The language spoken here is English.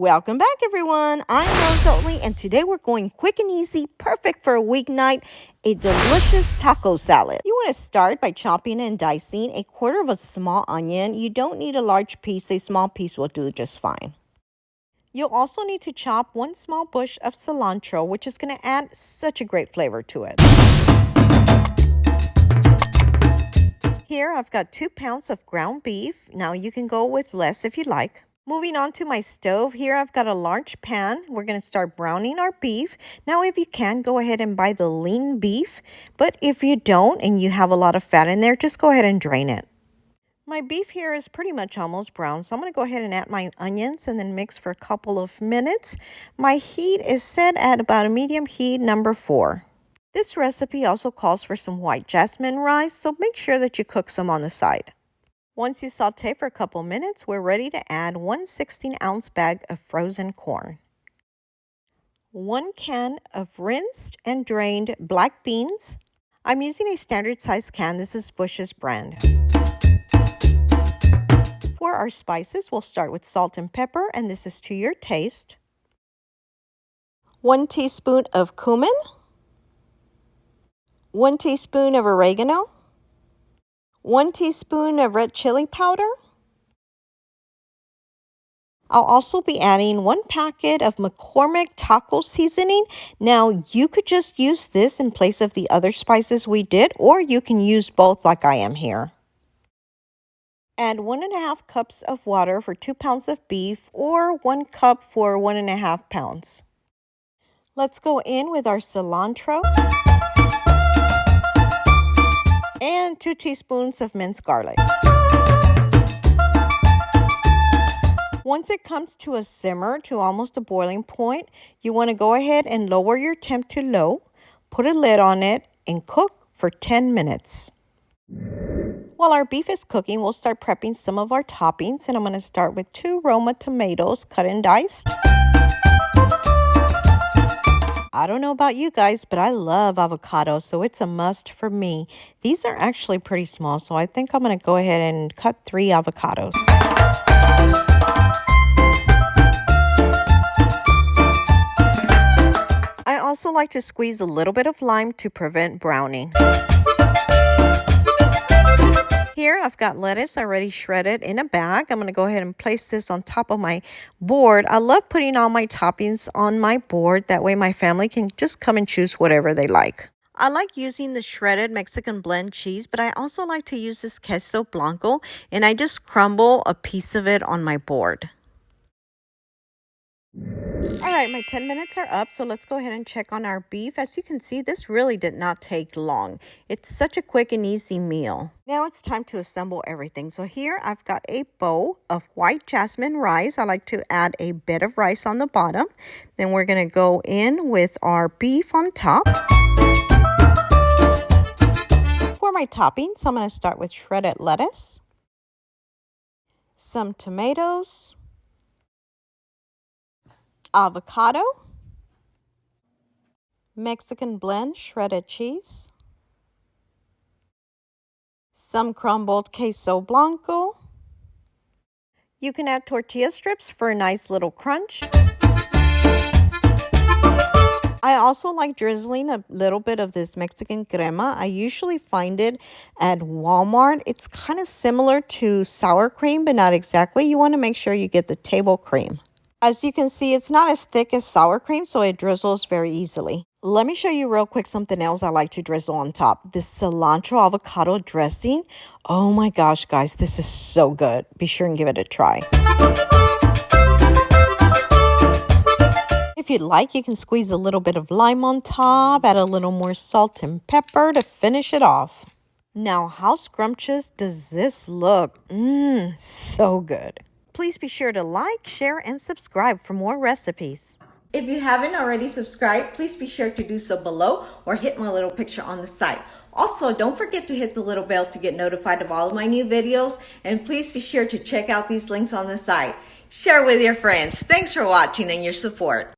Welcome back, everyone. I'm Rose Oatley, and today we're going quick and easy, perfect for a weeknight, a delicious taco salad. You want to start by chopping and dicing a quarter of a small onion. You don't need a large piece. A small piece will do just fine. You'll also need to chop one small bush of cilantro, which is going to add such a great flavor to it. Here, I've got 2 pounds of ground beef. Now, you can go with less if you like. Moving on to my stove, here I've got a large pan. We're going to start browning our beef. Now, if you can, go ahead and buy the lean beef. But if you don't and you have a lot of fat in there, just go ahead and drain it. My beef here is pretty much almost brown, so I'm going to go ahead and add my onions and then mix for a couple of minutes. My heat is set at about a medium heat, number 4. This recipe also calls for some white jasmine rice, so make sure that you cook some on the side. Once you saute for a couple minutes, we're ready to add 1 16-ounce bag of frozen corn, 1 can of rinsed and drained black beans. I'm using a standard size can. This is Bush's brand. For our spices, we'll start with salt and pepper, and this is to your taste. 1 teaspoon of cumin, 1 teaspoon of oregano, 1 teaspoon of red chili powder. I'll also be adding 1 packet of McCormick taco seasoning. Now, you could just use this in place of the other spices we did, or you can use both like I am here. Add 1.5 cups of water for 2 pounds of beef, or 1 cup for 1.5 pounds. Let's go in with our cilantro and 2 teaspoons of minced garlic. Once it comes to a simmer, to almost a boiling point, you want to go ahead and lower your temp to low, put a lid on it, and cook for 10 minutes. While our beef is cooking, we'll start prepping some of our toppings, and I'm going to start with 2 Roma tomatoes cut and diced. I don't know about you guys, but I love avocado, so it's a must for me. These are actually pretty small, so I think I'm going to go ahead and cut 3 avocados. I also like to squeeze a little bit of lime to prevent browning. Here, I've got lettuce already shredded in a bag. I'm going to go ahead and place this on top of my board. I love putting all my toppings on my board. That way my family can just come and choose whatever they like. I like using the shredded Mexican blend cheese, but I also like to use this queso blanco, and I just crumble a piece of it on my board. All right, my 10 minutes are up, so let's go ahead and check on our beef. As you can see, this really did not take long. It's such a quick and easy meal. Now it's time to assemble everything. So here I've got a bowl of white jasmine rice. I like to add a bed of rice on the bottom. Then we're going to go in with our beef on top. For my toppings, I'm going to start with shredded lettuce, some tomatoes, avocado, Mexican blend shredded cheese, some crumbled queso blanco. You can add tortilla strips for a nice little crunch. I also like drizzling a little bit of this Mexican crema. I usually find it at Walmart. It's kind of similar to sour cream, but not exactly. You want to make sure you get the table cream. As you can see, it's not as thick as sour cream, so it drizzles very easily. Let me show you real quick something else I like to drizzle on top. This cilantro avocado dressing. Oh my gosh, guys, this is so good. Be sure and give it a try. If you'd like, you can squeeze a little bit of lime on top, add a little more salt and pepper to finish it off. Now, how scrumptious does this look? So good. Please be sure to like, share, and subscribe for more recipes. If you haven't already subscribed, please be sure to do so below or hit my little picture on the side. Also, don't forget to hit the little bell to get notified of all of my new videos. And please be sure to check out these links on the side. Share with your friends. Thanks for watching and your support.